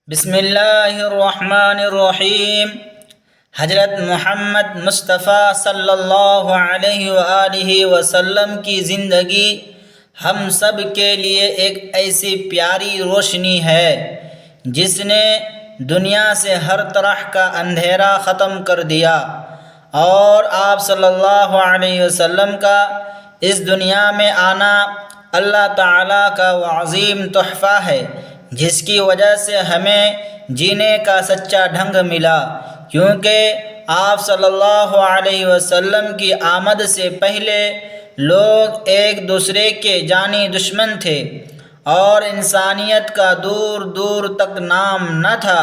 بسم اللہ الرحمن الرحیم۔ حضرت محمد مصطفیٰ صلی اللہ علیہ وآلہ وسلم کی زندگی ہم سب کے لیے ایک ایسی پیاری روشنی ہے جس نے دنیا سے ہر طرح کا اندھیرا ختم کر دیا، اور آپ صلی اللہ علیہ وسلم کا اس دنیا میں آنا اللہ تعالیٰ کا وہ عظیم تحفہ ہے جس کی وجہ سے ہمیں جینے کا سچا ڈھنگ ملا، کیونکہ آپ صلی اللہ علیہ وسلم کی آمد سے پہلے لوگ ایک دوسرے کے جانی دشمن تھے اور انسانیت کا دور دور تک نام نہ تھا،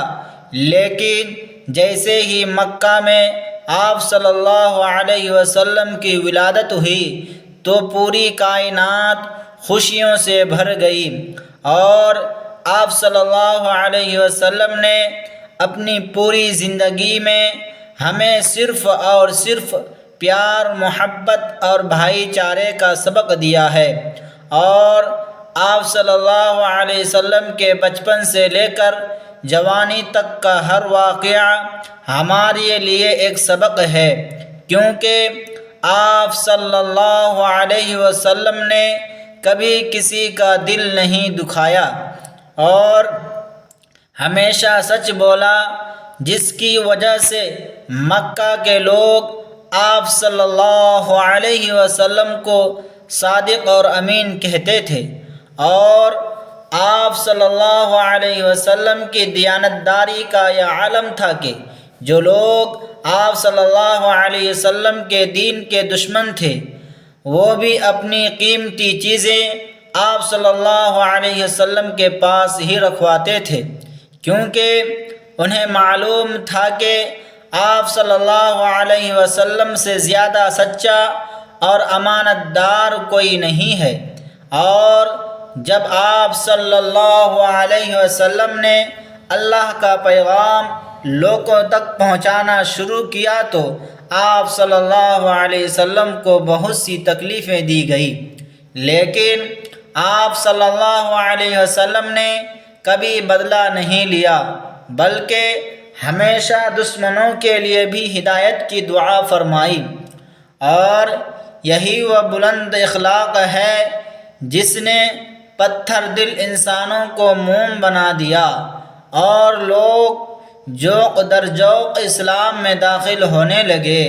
لیکن جیسے ہی مکہ میں آپ صلی اللہ علیہ وسلم کی ولادت ہوئی تو پوری کائنات خوشیوں سے بھر گئی، اور آپ صلی اللہ علیہ وسلم نے اپنی پوری زندگی میں ہمیں صرف اور صرف پیار، محبت اور بھائی چارے کا سبق دیا ہے، اور آپ صلی اللہ علیہ وسلم کے بچپن سے لے کر جوانی تک کا ہر واقعہ ہمارے لیے ایک سبق ہے، کیونکہ آپ صلی اللہ علیہ وسلم نے کبھی کسی کا دل نہیں دکھایا اور ہمیشہ سچ بولا، جس کی وجہ سے مکہ کے لوگ آپ صلی اللہ علیہ وسلم کو صادق اور امین کہتے تھے، اور آپ صلی اللہ علیہ وسلم کی دیانتداری کا یہ علم تھا کہ جو لوگ آپ صلی اللہ علیہ وسلم کے دین کے دشمن تھے وہ بھی اپنی قیمتی چیزیں آپ صلی اللہ علیہ وسلم کے پاس ہی رکھواتے تھے، کیونکہ انہیں معلوم تھا کہ آپ صلی اللہ علیہ وسلم سے زیادہ سچا اور امانت دار کوئی نہیں ہے، اور جب آپ صلی اللہ علیہ وسلم نے اللہ کا پیغام لوگوں تک پہنچانا شروع کیا تو آپ صلی اللہ علیہ وسلم کو بہت سی تکلیفیں دی گئی، لیکن آپ صلی اللہ علیہ وسلم نے کبھی بدلہ نہیں لیا، بلکہ ہمیشہ دشمنوں کے لیے بھی ہدایت کی دعا فرمائی، اور یہی وہ بلند اخلاق ہے جس نے پتھر دل انسانوں کو موم بنا دیا اور لوگ ذوق در ذوق اسلام میں داخل ہونے لگے،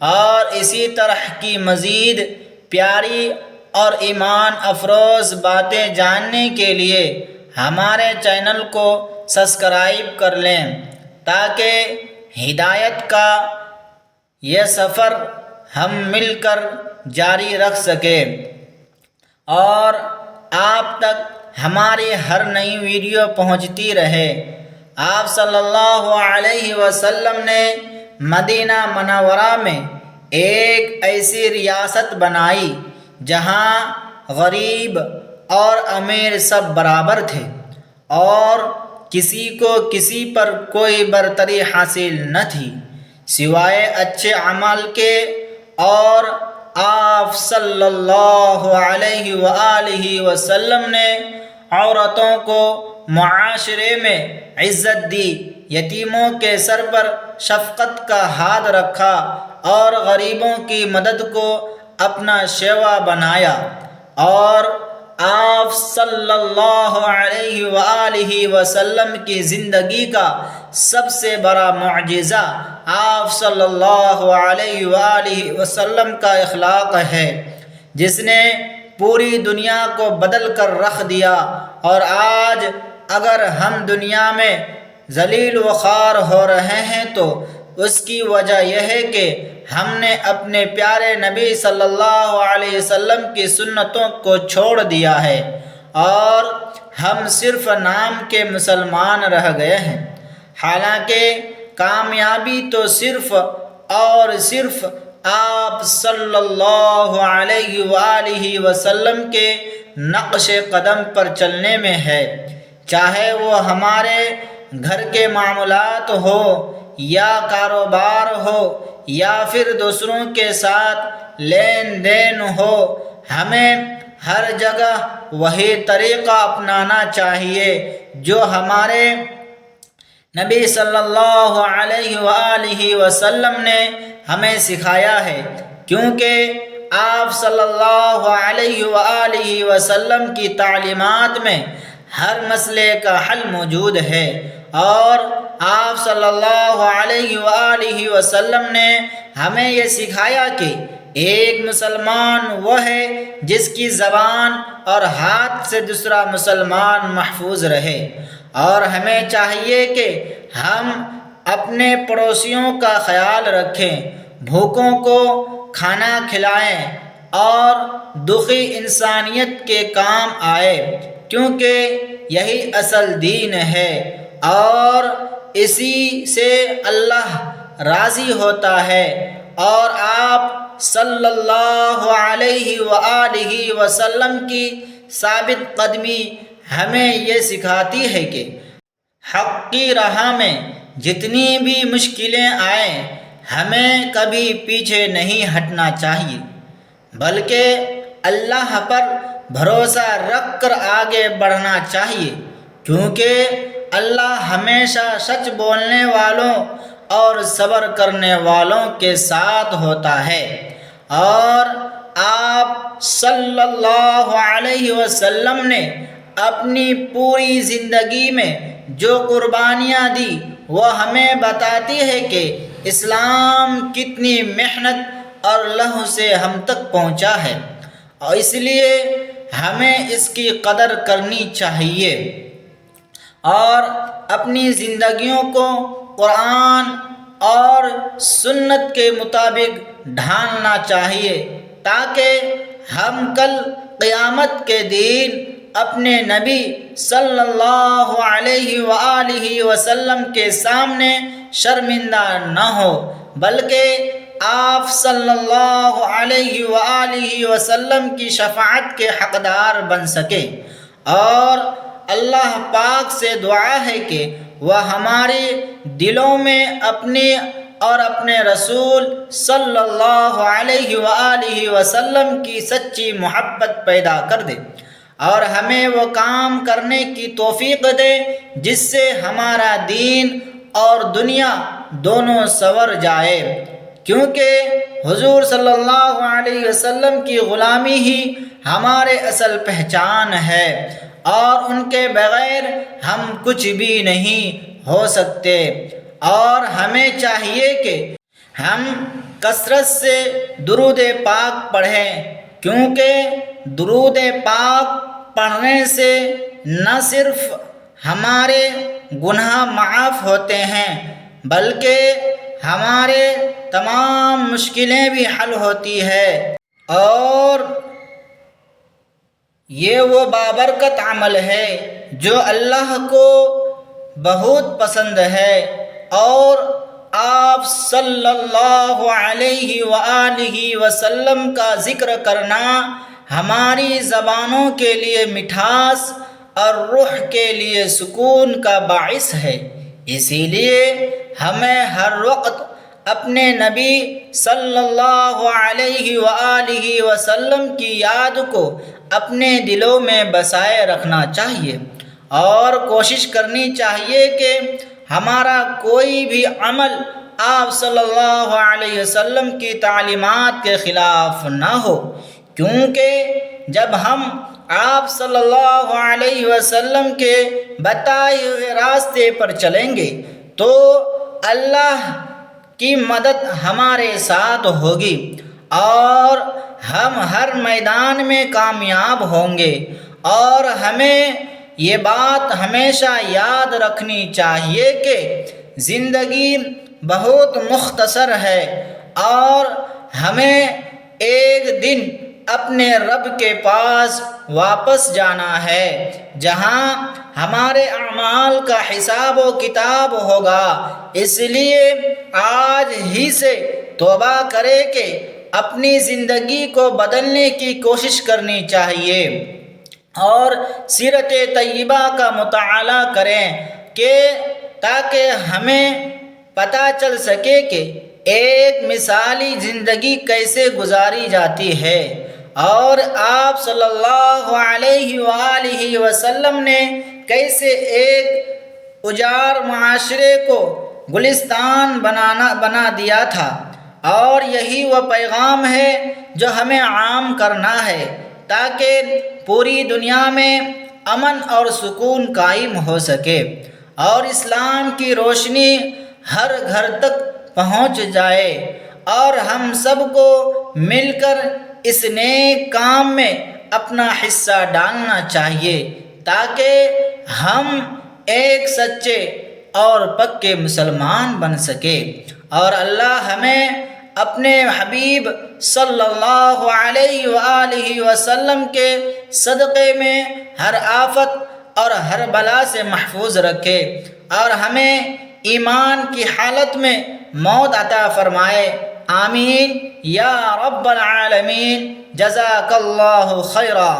اور اسی طرح کی مزید پیاری اور ایمان افروز باتیں جاننے کے لیے ہمارے چینل کو سبسکرائب کر لیں تاکہ ہدایت کا یہ سفر ہم مل کر جاری رکھ سکیں اور آپ تک ہماری ہر نئی ویڈیو پہنچتی رہے۔ آپ صلی اللہ علیہ وسلم نے مدینہ منورہ میں ایک ایسی ریاست بنائی جہاں غریب اور امیر سب برابر تھے اور کسی کو کسی پر کوئی برتری حاصل نہ تھی سوائے اچھے عمل کے، اور آپ صلی اللہ علیہ وآلہ وسلم نے عورتوں کو معاشرے میں عزت دی، یتیموں کے سر پر شفقت کا ہاتھ رکھا اور غریبوں کی مدد کو اپنا شیوا بنایا، اور آپ صلی اللہ علیہ وآلہ وسلم کی زندگی کا سب سے بڑا معجزہ آپ صلی اللہ علیہ وآلہ وسلم کا اخلاق ہے جس نے پوری دنیا کو بدل کر رکھ دیا، اور آج اگر ہم دنیا میں ذلیل و خوار ہو رہے ہیں تو اس کی وجہ یہ ہے کہ ہم نے اپنے پیارے نبی صلی اللہ علیہ وسلم کی سنتوں کو چھوڑ دیا ہے اور ہم صرف نام کے مسلمان رہ گئے ہیں، حالانکہ کامیابی تو صرف اور صرف آپ صلی اللہ علیہ وآلہ وسلم کے نقش قدم پر چلنے میں ہے، چاہے وہ ہمارے گھر کے معاملات ہو یا کاروبار ہو یا پھر دوسروں کے ساتھ لین دین ہو، ہمیں ہر جگہ وہی طریقہ اپنانا چاہیے جو ہمارے نبی صلی اللہ علیہ وآلہ وسلم نے ہمیں سکھایا ہے، کیونکہ آپ صلی اللہ علیہ وآلہ وسلم کی تعلیمات میں ہر مسئلے کا حل موجود ہے، اور آپ صلی اللہ علیہ وآلہ وسلم نے ہمیں یہ سکھایا کہ ایک مسلمان وہ ہے جس کی زبان اور ہاتھ سے دوسرا مسلمان محفوظ رہے، اور ہمیں چاہیے کہ ہم اپنے پڑوسیوں کا خیال رکھیں، بھوکوں کو کھانا کھلائیں اور دکھی انسانیت کے کام آئے، کیونکہ یہی اصل دین ہے، اور اسی سے اللہ راضی ہوتا ہے۔ اور آپ صلی اللہ علیہ وآلہ وسلم کی ثابت قدمی ہمیں یہ سکھاتی ہے کہ حق کی راہ میں جتنی بھی مشکلیں آئیں ہمیں کبھی پیچھے نہیں ہٹنا چاہیے، بلکہ اللہ پر بھروسہ رکھ کر آگے بڑھنا چاہیے، کیونکہ اللہ ہمیشہ سچ بولنے والوں اور صبر کرنے والوں کے ساتھ ہوتا ہے۔ اور آپ صلی اللہ علیہ وسلم نے اپنی پوری زندگی میں جو قربانیاں دی وہ ہمیں بتاتی ہے کہ اسلام کتنی محنت اور لہو سے ہم تک پہنچا ہے، اور اس لیے ہمیں اس کی قدر کرنی چاہیے اور اپنی زندگیوں کو قرآن اور سنت کے مطابق ڈھالنا چاہیے، تاکہ ہم کل قیامت کے دن اپنے نبی صلی اللہ علیہ وآلہ وسلم کے سامنے شرمندہ نہ ہو، بلکہ آپ صلی اللہ علیہ وآلہ وسلم کی شفاعت کے حقدار بن سکے۔ اور اللہ پاک سے دعا ہے کہ وہ ہمارے دلوں میں اپنے اور اپنے رسول صلی اللہ علیہ وآلہ وسلم کی سچی محبت پیدا کر دے، اور ہمیں وہ کام کرنے کی توفیق دے جس سے ہمارا دین اور دنیا دونوں سنور جائے، کیونکہ حضور صلی اللہ علیہ وسلم کی غلامی ہی ہمارے اصل پہچان ہے، اور ان کے بغیر ہم کچھ بھی نہیں ہو سکتے۔ اور ہمیں چاہیے کہ ہم کثرت سے درود پاک پڑھیں، کیونکہ درود پاک پڑھنے سے نہ صرف ہمارے گناہ معاف ہوتے ہیں بلکہ ہمارے تمام مشکلیں بھی حل ہوتی ہے، اور یہ وہ بابرکت عمل ہے جو اللہ کو بہت پسند ہے۔ اور آپ صلی اللہ علیہ وآلہ وسلم کا ذکر کرنا ہماری زبانوں کے لیے مٹھاس اور روح کے لیے سکون کا باعث ہے، اسی لیے ہمیں ہر وقت اپنے نبی صلی اللہ علیہ وآلہ وسلم کی یاد کو اپنے دلوں میں بسائے رکھنا چاہیے، اور کوشش کرنی چاہیے کہ ہمارا کوئی بھی عمل آپ صلی اللہ علیہ وسلم کی تعلیمات کے خلاف نہ ہو، کیونکہ جب ہم آپ صلی اللہ علیہ وسلم کے بتائے ہوئے راستے پر چلیں گے تو اللہ کی مدد ہمارے ساتھ ہوگی، اور ہم ہر میدان میں کامیاب ہوں گے۔ اور ہمیں یہ بات ہمیشہ یاد رکھنی چاہیے کہ زندگی بہت مختصر ہے، اور ہمیں ایک دن اپنے رب کے پاس واپس جانا ہے جہاں ہمارے اعمال کا حساب و کتاب ہوگا۔ اس لیے آج ہی سے توبہ کرے کہ اپنی زندگی کو بدلنے کی کوشش کرنی چاہیے، اور سیرت طیبہ کا مطالعہ کریں کہ تاکہ ہمیں پتہ چل سکے کہ ایک مثالی زندگی کیسے گزاری جاتی ہے۔ اور آپ صلی اللہ علیہ وآلہ وسلم نے کیسے ایک اجاڑ معاشرے کو گلستان بنا دیا تھا، اور یہی وہ پیغام ہے جو ہمیں عام کرنا ہے تاکہ پوری دنیا میں امن اور سکون قائم ہو سکے اور اسلام کی روشنی ہر گھر تک پہنچ جائے، اور ہم سب کو مل کر اس نیک کام میں اپنا حصہ ڈالنا چاہیے تاکہ ہم ایک سچے اور پکے مسلمان بن سکے، اور اللہ ہمیں اپنے حبیب صلی اللہ علیہ وآلہ وسلم کے صدقے میں ہر آفت اور ہر بلا سے محفوظ رکھے، اور ہمیں ایمان کی حالت میں موت عطا فرمائے۔ آمین یا رب العالمین۔ جزاک اللہ خیرا۔